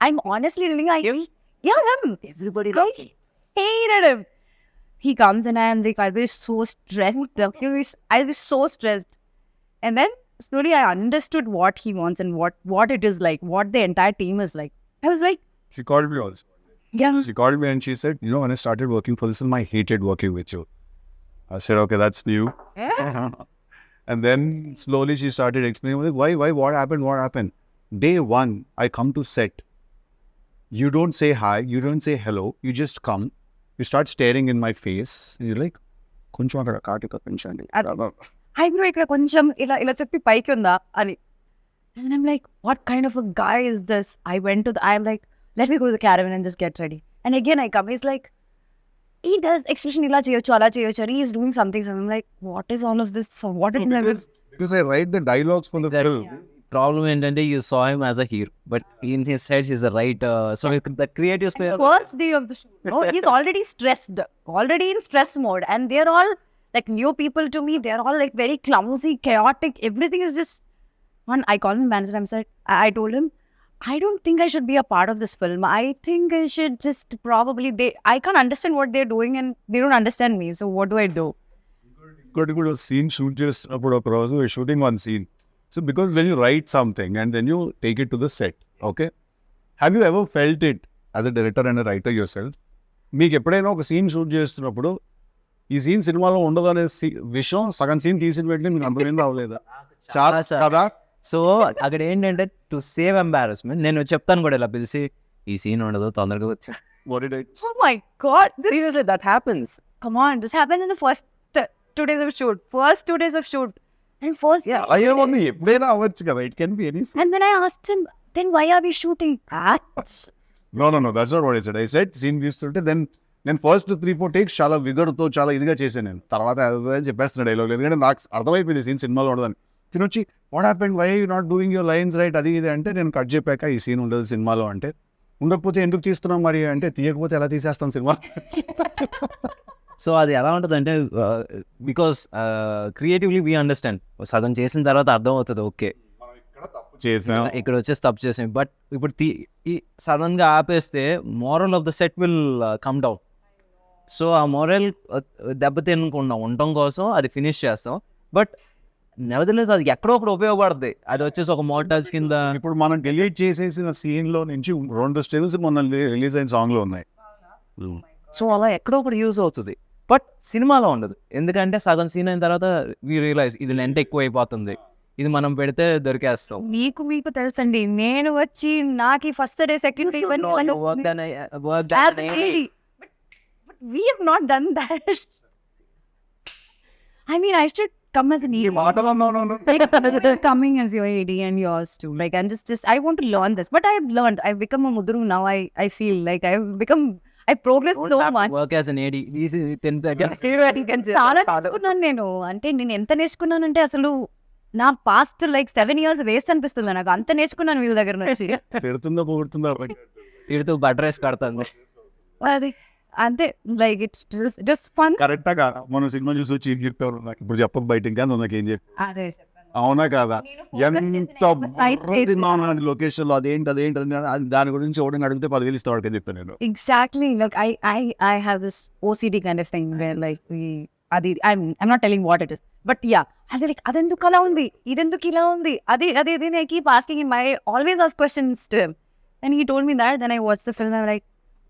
S4: I'm honestly telling you, him.
S2: Everybody
S4: I hated him. He comes and I am like, I was so stressed. I was so stressed. And then slowly I understood what he wants and what it is like, what the entire team is like. I was like,
S3: she called me also.
S4: Yeah.
S3: She called me and she said, you know, when I started working for this film, I hated working with you. I said, okay, that's new. And then slowly she started explaining, why, what happened? Day one, I come to set. You don't say hi, you don't say hello, you just come. You start staring in my face. And you're like, koncham akada katika penchandi.
S4: Eyebrow ikkada koncham ila cheppi paiki unda ani. And I'm like, what kind of a guy is this? I'm like, let me go to the caravan and just get ready. And again I come, he's like, he does expression ila cheyochu ala cheyochu, and he is doing something. So I'm like, what is all of this? So what is
S3: because I write the dialogues for the film.
S2: Problem ఏంటంటే you saw him as a hero, but in his head he's a writer. So the creative space.
S4: First day of the shoot, no, he's already stressed, already in stress mode, and they're all like new people to me. They're all like very clumsy, chaotic. Everything is just one. I called him manager. I told him, I don't think I should be a part of this film. I think I should just probably, I can't understand what they're doing and they don't understand me. So what do I do?
S3: Got to go to a scene shoot just about we're shooting one scene. So because when you write something and then you take it to the set, okay? Have you ever felt it as a director and a writer yourself? మీకు ఎప్పుడైనా ఒక scene shoot చేస్తున్నప్పుడు ఈ scene సినిమాలో ఉండదు అనే విషయం సగం సీన్ తీసిన వెంటనే మీకు అర్థమైంది అవ్వలేదా? చాలా కదా.
S2: సో అక్కడ ఏంటంటే టు సేవ్ ఎంబారస్మెంట్ నేను చెప్తాను కూడా ఇలా పిలిచి ఈ సీన్ ఉండదు తొందరగా వచ్చా.
S4: Oh my God.
S2: Seriously, that happens.
S4: Come on, this happened in the first 2 days of shoot. First 2 days of shoot. And first,
S3: అయ్యే ఉంది ఎప్పుడైనా అవ్వచ్చు కదా. It can be any scene.
S4: And then I asked him, then why are we shooting?
S3: No, that's not what I said. I said scene తీస్తుంటే నేను first 3-4 takes చాలా విగర్తో చాలా ఇదిగా చేశాను. నేను తర్వాత చెప్పేస్తున్నా డైలాగ్, ఎందుకంటే నాకు అర్థమైపోయింది సీన్ సినిమాలో ఉండదని. తినొచ్చి what happened, why you not doing your lines right, అది ఇది అంటే నేను కట్ చెప్పాక ఈ సీన్ ఉండదు సినిమాలో అంటే, ఉండకపోతే ఎందుకు తీస్తున్నాం మరి అంటే, తీయకపోతే ఎలా తీసేస్తాం సినిమా.
S2: సో అది ఎలా ఉంటుంది అంటే బికాస్ క్రియేటివ్లీ వీ అండర్స్టాండ్, సగం చేసిన తర్వాత అర్థం అవుతుంది ఓకే ఇక్కడ వచ్చేసి తప్పు చేసాం. బట్ ఇప్పుడు సడన్గా ఆపేస్తే moral of the set will come down. So ఆ మోరల్ దెబ్బతినకుండా ఉండటం కోసం అది ఫినిష్ చేస్తాం. బట్ నెవర్దలెస్ అది ఎక్కడో ఒకటి ఉపయోగపడుతుంది. అది వచ్చేసి ఒక మోటార్స్ కింద.
S3: ఇప్పుడు మనం డిలీట్ చేసేసిన సీన్లో నుంచి 2 స్టిల్స్ మొన్న రిలీజ్ అయిన సాంగ్లో ఉన్నాయి.
S2: సో అలా ఎక్కడో ఒకటి యూజ్ అవుతుంది, బట్ సినిమాలో ఉండదు. ఎందుకంటే సగం సీన్ అయిన తర్వాత వీ రియలైజ్ ఇది లెంత్ ఎక్కువ అయిపోతుంది, ఇది మనం పెడితే దొరికేస్తాం.
S4: మీకు తెలుసండి, నేను వచ్చి నాకు first day second day we have not done that. I mean, I should come as an AD. Coming as your AD and yours too. Like, I'm just I want to learn this. But I've learned. I've become a mudru now. I feel like I progressed so much.
S2: Work as an AD.
S4: చాలా నేర్చుకున్నాను నేను. అంటే నేను ఎంత నేర్చుకున్నానంటే అసలు నా past like 7 years waste అనిపిస్తుంది నాకు. అంత నేర్చుకున్నాను వీళ్ళ దగ్గర నుంచి.
S2: తిడుతూ బటర్ రైస్ కడతాను
S4: అది అంతే. Like it's just fun.
S3: కరెక్ట్గా మనం సినిమా చూసి వచ్చి ఏం చెప్పారు నాకు ఇప్పుడు చెప్పక బయట ఇంకా నాకేం చెప్పి
S4: అదే చెప్పాను.
S3: అవునా కాదా?
S4: focus చేసిన
S3: ఎంత
S4: emphasize చేసిన-
S3: లొకేషన్ లో అదేంటి అని దాని గురించి ఎవరైనా అడిగితే 10,000 ఇస్తా వాడికి చెప్తాను నేను.
S4: Exactly. Like I have this OCD kind of thing where like I'm not telling what it is, but yeah, అది like అదెందుకు అలా ఉంది, ఇదెందుకు ఇలా ఉంది, అది I keep asking him. I always ask questions to him, and he told me that. Then I watched the film. I'm like,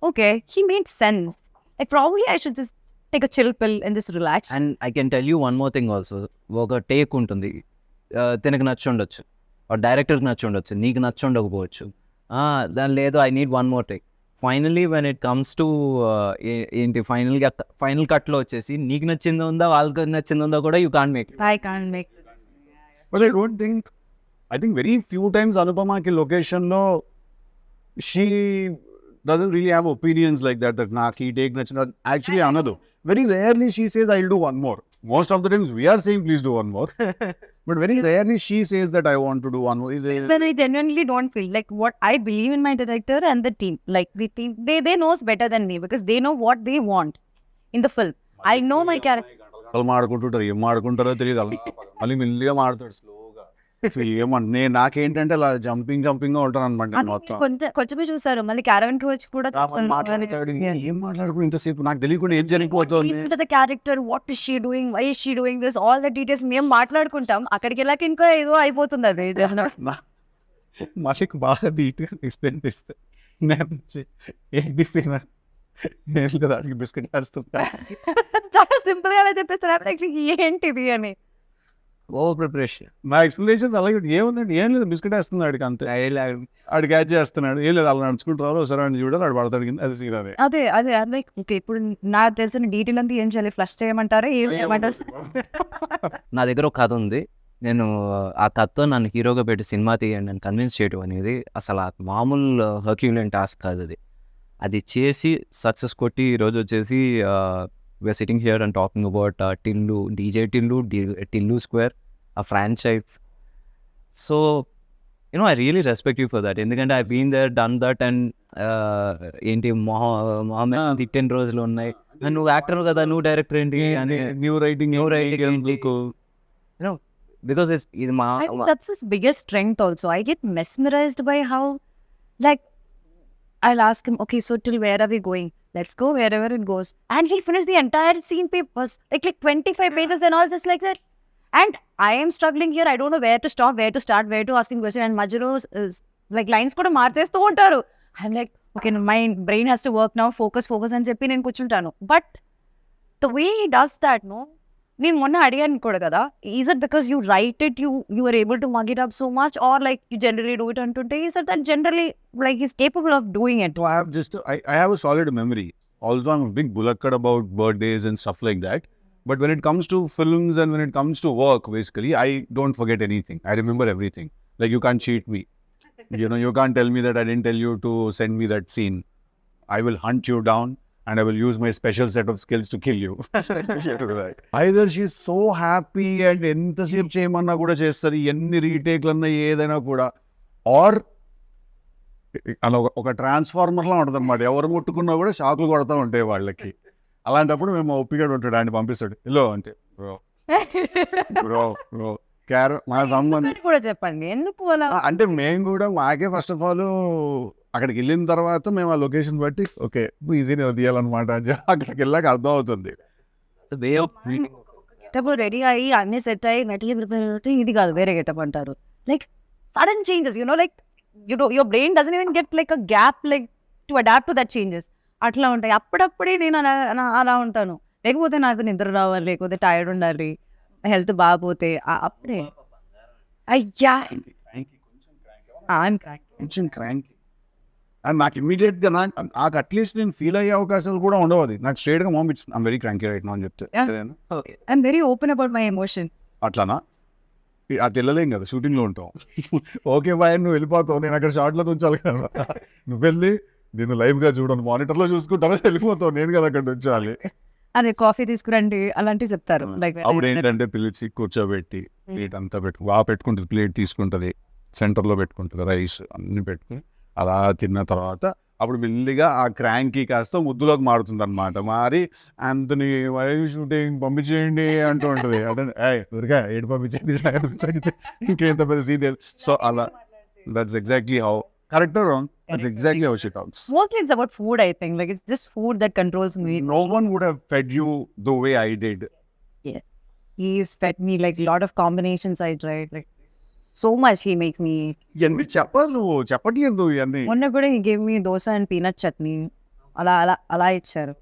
S4: okay, he made sense. Like probably I should just take a chill pill and just relax.
S2: And I can tell you one more thing also. ఒక take ఉంటుంది, తినకు నచ్చి ఉండొచ్చు, డైరెక్టర్కి నచ్చి ఉండొచ్చు, నీకు నచ్చి ఉండకపోవచ్చు. దాని లేదు, I need one more take. Finally when it comes to ఏంటి ఫైనల్ కట్లో వచ్చేసి నీకు నచ్చింది ఉందా వాళ్ళకి నచ్చింది ఉందా కూడా you can't make.
S4: I can't make.
S3: But I think very few times Anupamaki location lo she doesn't really have opinions like that naaki take nachina. Actually another very rarely she says I'll do one more. Most of the times we are saying please do one more. But very rarely she says that I want to do one more.
S4: When I genuinely don't feel like what I believe in my director and the team. Like the team, they knows better than me because they know what they want in the film. I know my character.
S3: మాడుకుంటుంటారు, ఏం మాడుకుంటారో తెలియదు. మళ్ళీ మెల్లిగా మాడతాడు స్లోగా. ఏమన్నా నాకేంటంటే అలా jumping గా ఉంటాను అనమాట మొత్తం.
S4: కొంచెమే చూసారు, మళ్ళీ క్యారవన్ కి వచ్చి కూడా
S3: మాట్లాడతాడు, ఏం మాట్లాడుకుని ఇంతసేపు నాకు తెలియకుండా ఏం జరిగిపోతుంది.
S4: The character, what is she doing, why is she doing this, all the details మేము మాట్లాడుకుంటాం. అక్కడికి వెళ్ళాక ఇంకా ఏదో అయిపోతుంది అది.
S3: మాకు బాగా నీట్గా ఎక్స్ప్లెయిన్ చేస్తే ఏంటి సినిమా నేను కదా అడిగి బిస్కెట్ వేస్తుంటా.
S4: చాలా సింపుల్ గా చెప్పేస్తారు ఏంటిది అని.
S2: Over preparation.
S3: నా ఎక్స్ప్లెనేషన్ అలాగే ఏముందండి, ఏం లేదు బిస్కెట్ వేస్తుంది ఆడికి అంతే. ఆడు క్యాచ్ చేస్తున్నాడు, ఏం లేదు అలా నడుచుకుంటారు, ఒకసారి అని చూడాలి ఆడు పడతాడు కింద. అది సీన్
S4: అదే లైక్ ఓకే, ఇప్పుడు నాకు తెలిసిన డీటెయిల్ అంతా ఏం చేయాలి, ఫ్లష్ చేయమంటారా, ఏం చేయమంటారు?
S2: నా దగ్గర ఒక కథ ఉంది, నేను ఆ కథతో నన్ను హీరోగా పెట్టి సినిమా తీయండి అని కన్విన్స్ చేయడం అనేది అసలు మామూలు హర్క్యులియన్ టాస్క్ కాదు. అది చేసి సక్సెస్ కొట్టి ఈరోజు వచ్చేసి we're sitting here and talking about Tillu, DJ Tillu square, ఆ franchise. So you know I really respect you for that. ఎందుకంటే I been there, done that. And ఏంటి మొహమ్మద్ తిట్టిన రోజులు ఉన్నాయి. నువ్వు యాక్టర్ కదా, నువ్వు డైరెక్టర్ ఏంటి అని,
S3: new writing
S2: you know, because it's
S4: that's his biggest strength also. I get mesmerized by how, like, I'll ask him, okay, so till where are we going? Let's go wherever it goes. And he'll finish the entire scene papers, like 25 pages and all, just like that. And I am struggling here. I don't know where to stop, where to start, where to ask him question. And Majuro is like lines kuda marchestu untaru. I'm like, okay, my brain has to work now, focus and cheppi nenu kuchuntanu. But the way he does that, no, నేను మొన్న అడిగాను కూడా కదా, is it because you write it, you are able to mug it up so much, or like you generally do it అంటుంటే is it that generally like is capable of doing it?
S3: I have a solid memory. Also, I'm a big bulakkad about birthdays and stuff like that. But when it comes to films and when it comes to work, basically, I don't forget anything. I remember everything. Like, you can't cheat me. You can't tell me that I didn't tell you to send me that scene. I will hunt you down. And I will use my special set of skills to kill you. Either she's so happy and ఎంతసేపు చేయమన్నా కూడా చేస్తుంది, ఎన్ని రీటేక్లన్నా ఏదైనా కూడా, are అలా ఒక ట్రాన్స్ఫార్మర్లా ఉంటుంది అనమాట. ఎవరు ముట్టుకున్నా కూడా షాకులు కొడతా ఉంటాయి వాళ్ళకి. అలాంటప్పుడు మేము ఒప్పిగా ఉంటాడు, ఆయన పంపిస్తాడు, హలో అంటే బ్రో మా సంబంధం
S4: కూడా చెప్పండి ఎందుకు అలా.
S3: అంటే మేము కూడా మాకే ఫస్ట్ ఆఫ్ ఆల్ అక్కడికి వెళ్ళిన తర్వాత మేము ఆ లొకేషన్ బట్టి ఓకే ఈజీనే తీయాలన్నమాట అని అక్కడికి వెళ్ళాక అర్థం అవుతుంది.
S4: గెటప్ రెడీ అయ్యి అన్ని సెట్ అయ్యి మెటీరియల్ ఇది కాదు, వేరే గెటప్ అంటారు. Like sudden changes, like your brain doesn't even get like a gap like to adapt to that changes. అట్లా ఉంటాయి. అప్పుడప్పుడే నేను అలా ఉంటాను. లేకపోతే నాకు నిద్ర రావాలి, లేకపోతే టైర్డ్ ఉండాలి, హెల్త్ బాగపోతే అప్పుడే అయ్యా
S3: కొంచెం క్రాంకీ. అండ్ నాకు ఇమీడియట్గా నాకు అట్లీస్ట్ నేను ఫీల్ అయ్యే అవకాశాలు కూడా ఉండవు. అది నాకు స్ట్రైట్గా పంపించింది, I'm very cranky right now అని చెప్తే.
S4: I'm very open about my emotion.
S3: అట్లానా? అది వెళ్ళలేం కదా, షూటింగ్లో ఉంటాం. ఓకే బాయ్ నువ్వు వెళ్ళిపోతావు, నేను అక్కడ షార్ట్లో ఉంచాలి కదా, నువ్వు వెళ్ళి నేను లైవ్గా చూడను, మానిటర్లో చూసుకుంటాను, వెళ్ళిపోతావు, నేను కదా అక్కడ ఉంచాలి.
S4: అదే కాఫీ తీసుకురండి అలాంటివి చెప్తారు. లైక్
S3: అప్పుడు ఏంటంటే పిలిచి కూర్చోబెట్టి ప్లేట్ అంతా పెట్టుకుంటుంది, ప్లేట్ తీసుకుంటుంది, సెంటర్లో పెట్టుకుంటుంది, రైస్ అన్ని పెట్టుకుని అలా తిన్న తర్వాత అప్పుడు మెల్లిగా ఆ క్రాంకీ కాస్త ముద్దులోకి మారుతుంది అనమాట. మారి ఆంథనీ వై షూటింగ్ పంపించేయండి అంటూ ఉంటుంది. అంటే ఊరిగా ఏడు పంపించేయండి ఇంకేంత పెద్ద సీరియల్. సో అలా that's exactly how, correct or wrong, that's exactly how she talks.
S4: Mostly it's about food, I think. Like, it's just food that controls me.
S3: No one would have fed you the way I did.
S4: Yes. He's fed me like a lot of combinations I tried. Like, so much he makes me eat.
S3: ఇవన్నీ చెప్పాలి, నువ్వు చెప్పట్లేదు ఇవన్నీ.
S4: మొన్న కూడా he gave me dosa and peanut chutney. అలా ఇచ్చారు.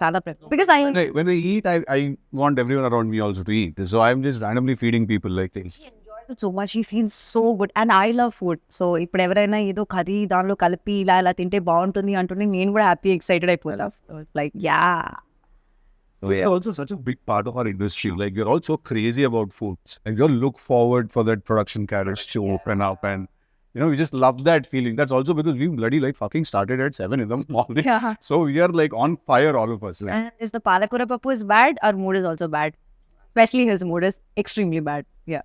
S4: చాలా because
S3: When I eat, I want everyone around me also to eat. So I'm just randomly feeding people like this.
S4: enjoys it so much. He feels so good and I love food. So ఇప్పుడు ఎవరైనా ఏదో curry దానిలో కలిపి ఇలా తింటే బాగుంటుంది అంటుంటే నేను కూడా హ్యాపీ ఎక్సైటెడ్ అయిపోతా. So it's like yeah.
S3: So we are also such a big part of our industry. Like we're all so crazy about food. Like we all look forward for that production carriage to open up, and we just love that feeling. That's also because we bloody like fucking started at 7 in the morning.
S4: Yeah.
S3: So we are like on fire, all of us. Like,
S4: And if the palakura pappu is bad, our mood is also bad. Especially his mood is extremely bad. Yeah.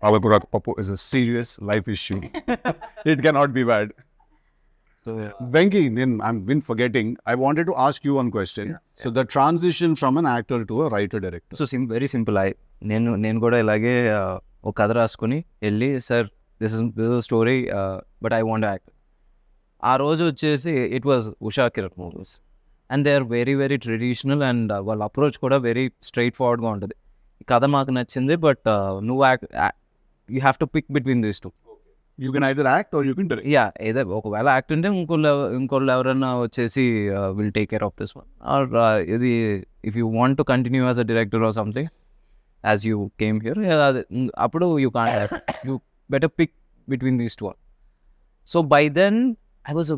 S3: Palakura Papu is a serious life issue. It cannot be bad.
S2: So
S3: Venky, I've been forgetting. I wanted to ask you one question. So the transition from an actor to a writer director.
S2: So very simple. నేను కూడా ఇలాగే ఒక కథ రాసుకొని వెళ్ళి sir this is story but I want act. ఆ రోజు వచ్చేసి it was Usha Kiran movies and they are very very traditional and వాళ్ళ అప్రోచ్ కూడా వెరీ స్ట్రైట్ ఫార్వర్డ్గా ఉంటుంది. ఈ కథ మాకు నచ్చింది బట్ నువ్వు you have to pick between these two.
S3: You can either act or you can direct.
S2: Yeah ఏదో ఒకవేళ యాక్ట్ ఉంటే ఇంకోళ్ళు ఎవరైనా వచ్చేసి will take care of this one or ఇది if you want to continue as a director or something as you came here అప్పుడు you can't act, you better pick between these two. So by then I was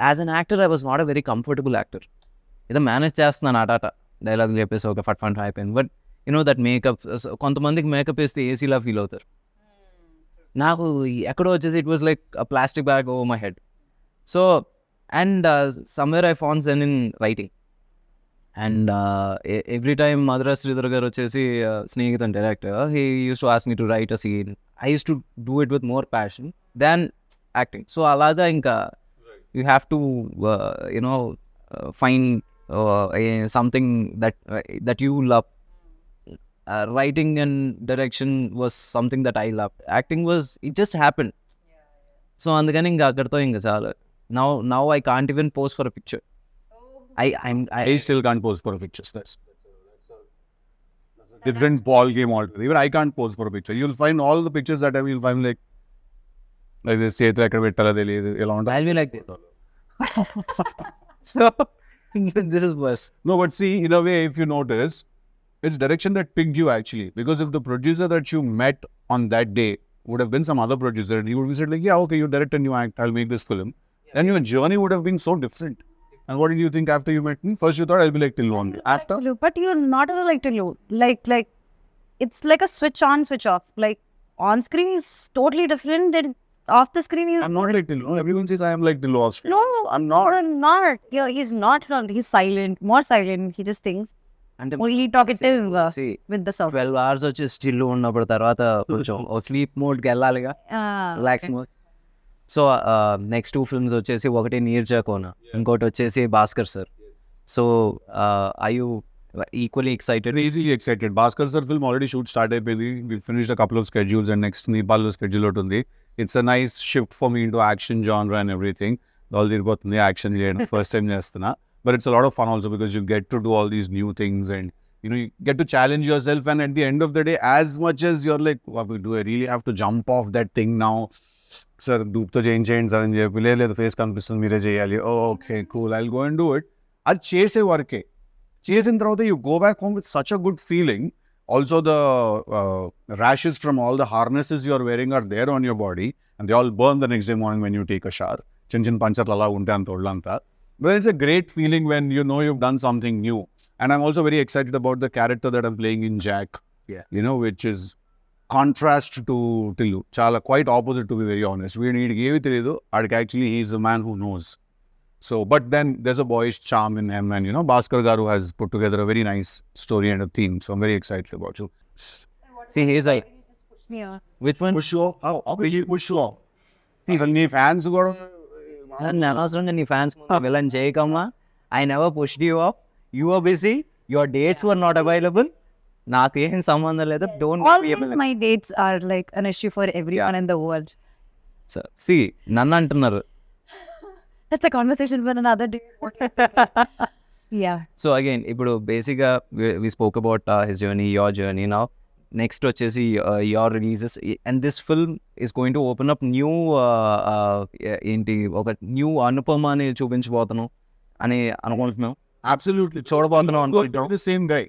S2: as an actor I was not a very comfortable actor. ఏదో manage చేస్తున్నాను ఆటాట dialogue చెప్పేసి ఒక ఫట్ అయిపోయింది. But that makeup, కొంతమందికి makeup వేస్తే ఏసీలా ఫీల్ అవుతారు. నాకు ఎక్కడో వచ్చేసి it was like a plastic bag over my head. So and somewhere I found zen in writing and every time Madras Sridhar garu వచ్చేసి స్నేహితుడు director, he use to ask me to write a scene. I use to do it with more passion than acting. So అలాగా ఇంకా you have to find something that you love. Writing and direction was something that I loved. Acting was, it just happened. So అందుకని ఇంకా అక్కడితో ఇంకా చాలా. Now I can't even pose for a picture.
S3: I still can't pose for a picture. That's a different ball game altogether. Even I can't pose for a picture. You'll find all the pictures that I will find like this చేతులు ఎక్కడ పెట్టాలో తెలియదు ఎలా ఉంటుంది.
S2: I'll be like this. So this is worse.
S3: No, but see, in a way, if you notice, it's direction that picked you actually. Because if the producer that you met on that day would have been some other producer, and he would have said like, yeah, okay, you direct and you act, I'll make this film. Then your journey would have been so different. And what did you think after you met me? First you thought I'll be like Tillu only. After?
S4: But you're not at all like Tillu. Like it's like a switch on, switch off. Like on screen is totally different. Then off the screen is.
S3: I'm not like Tillu. No, everyone says I am like Tillu off screen.
S4: No,
S3: I'm not.
S4: Not. Yeah, he's not. He's silent. More silent. He just thinks.
S2: అంటే
S4: Only talkative
S2: see,
S4: with the sound.
S2: 12 hours వచ్చి still ఉన్నప్పుడు తర్వాత కొంచెం sleep మోడ్కి వెళ్ళాలిగా, relax mode. So next 2 films వచ్చేసి ఒకటి నీర్జాకోన, ఇంకోటి వచ్చేసి Bhaskar sir. So I you equally excited?
S3: Crazily excited. Bhaskar sir film already shoot start అయిపోయింది. We finished a couple of schedules and next Nepal schedule ఒకటి ఉంది. It's a nice shift for me into action genre and everything. All తిరిగిపోతుంది action చేయడం, first time చేస్తున్నా. But it's a lot of fun also because you get to do all these new things and you get to challenge yourself, and at the end of the day, as much as you're like, wow, do I really have to jump off that thing now? Sir, doopto change అని చెప్పి లేదు face కనిపిస్తుంది మీరే చేయాలి. Okay cool, I'll go and do it. అది చేసే వరకే. చేసిన తర్వాత you go back home with such a good feeling. Also the rashes from all the harnesses you're wearing are there on your body and they all burn the next day morning when you take a shower. చిన్న పంచర్లు అలా ఉంటాయి అంత ఒళ్ళంతా. But it's a great feeling when you've done something new. And I'm also very excited about the character that I'm playing in Jack.
S2: Yeah.
S3: Which is contrast to Tillu. Chala quite opposite, to be very honest. We need to give it actually he's a man who knows. So, but then there's a boyish charm in him, and Bhaskar Garu has put together a very nice story and a theme. So I'm very excited about you.
S2: See, he's like,
S4: Yeah.
S2: which one?
S3: Push you off? How will you push you off? అసలు నీ fans కూడా
S2: నన్ను అనవసరంగా నీ fans villain చేయకమ్మా. I never pushed you off. You are busy, your dates were not available. నాకు ఏం సంబంధం లేదు. Don't
S4: Always my dates are like an issue for everyone in the world.
S2: సి నన్ను అంటున్నారు.
S4: That's a conversation for another day. Yeah.
S2: So again ఇప్పుడు బేసిక్గా we spoke about his journey, your journey. Now next వచ్చేసి your releases and this film is going to open up new ఏంటి ఒక new Anupama అని చూపించబోతున్నాం అని అనుకుంటున్నాం.
S3: అబ్సల్యూట్లీ
S2: చూడబోతున్నాం అనుకుంటున్నాం.
S3: సేమ్ గై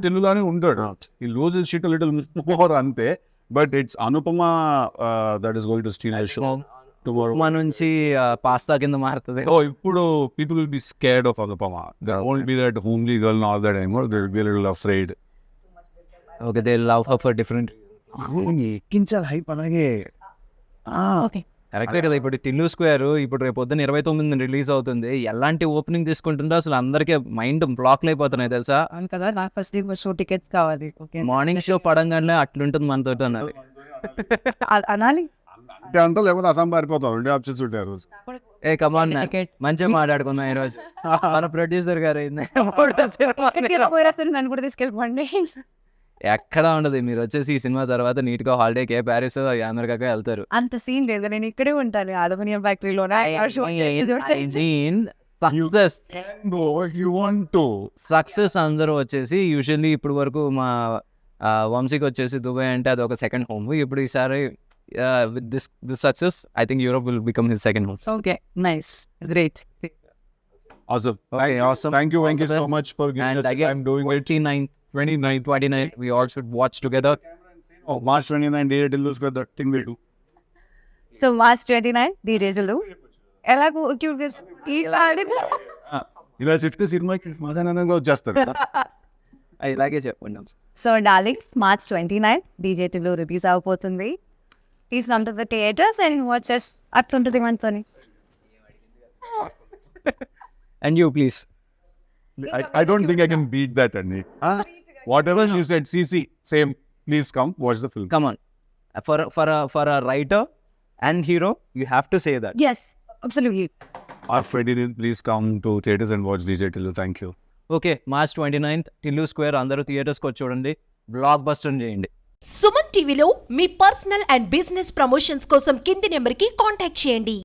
S3: తెలుగులానే ఉంటాడు. ఈ లూజ్ షిట్ లిటిల్ మోర్ అంతే. But it's Anupama that is going to steal the show tomorrow.
S2: Anupama నుంచి పాస్తా కింద మారుతుంది.
S3: Oh, ఇప్పుడు people will be scared of Anupama. There won't be that homely girl and all that anymore. They will be a little afraid.
S2: Okay, they love her for different.
S3: ఎక్కించాలి hype అలాగే.
S4: Okay.
S2: కరెక్టే కదా. ఇప్పుడు Tillu square ఇప్పుడు రేపు పొద్దున్న 29 release అవుతుంది. ఎలాంటి ఓపెనింగ్ తీసుకుంటుందో అసలు అందరికీ మైండ్ బ్లాక్లు అయిపోతున్నాయి తెలుసా.
S4: అవును కదా, నాకు ఫస్ట్ డే షో టికెట్స్ కావాలి. ఓకే,
S2: మార్నింగ్ షో పడంగానే అట్లుంటుంది మనతో అన్నది.
S4: అనాలి.
S3: అంటే అంతా లేకపోతే అసం పారిపోతాం. 2 ఆప్షన్స్ ఉంటాయి ఆ రోజు.
S2: ఏ కమాన్,
S4: Ticket.
S2: మంచిగా మాట్లాడుకుందాం ఈ రోజు. మన ప్రొడ్యూసర్ గారు
S4: నన్ను కూడా తీసుకెళ్ళిపోండి.
S2: ఎక్కడ ఉండదు. మీరు వచ్చేసి ఈ సినిమా తర్వాత నీట్ గా హాలిడేకి ప్యారిస్ అమెరికాకి వెళ్తారు.
S4: అంత సీన్ లేదు, నేను ఇక్కడే ఉంటాను అల్యూమినియం ఫ్యాక్టరీలో.
S2: Success
S3: No, if you want to.
S2: Success అందరూ వచ్చేసి యూజువల్లీ ఇప్పుడు వరకు మా వంశీకి వచ్చేసి దుబాయ్ అంటే అది ఒక సెకండ్ హోమ్. ఇప్పుడు ఈసారి with this success I think Europe will become his second home.
S4: Okay, nice, great.
S3: Awesome.
S2: Okay, awesome.
S3: Thank you, Venky, so
S2: Best.
S3: much for giving
S2: And
S3: us the
S2: again,
S3: time doing it.
S2: 29th we all should watch together.
S3: Oh, March 29, day Tillu Square, that thing we do.
S4: So March 29 ది రోజులు ఎలాగో
S3: ఇలా చెప్తే సినిమాకి సమాధానంగా వచ్చేస్తారు.
S2: ఇలాగే చెప్పండి.
S4: So darlings, March 29 DJ Tillu release అవబోతుంది. Please come to the theatres and watches. అట్లుంటుంది మనతోని.
S2: And you please.
S3: I don't think I can beat that, Annie. Whatever she said, CC, same. Please come watch the film.
S2: Come on. For a writer and hero, you have to say that.
S4: Yes, absolutely.
S3: Our Ferdinand, please come to theaters and watch DJ Tillu. Thank you.
S2: Okay, March 29 Tillu square అందరూ థియేటర్స్కి వచ్చి చూడండి, block buster చేయండి.
S5: సుమన్ టీవీలో మీ personal and business promotions కోసం కింది నెంబర్కి contact చేయండి.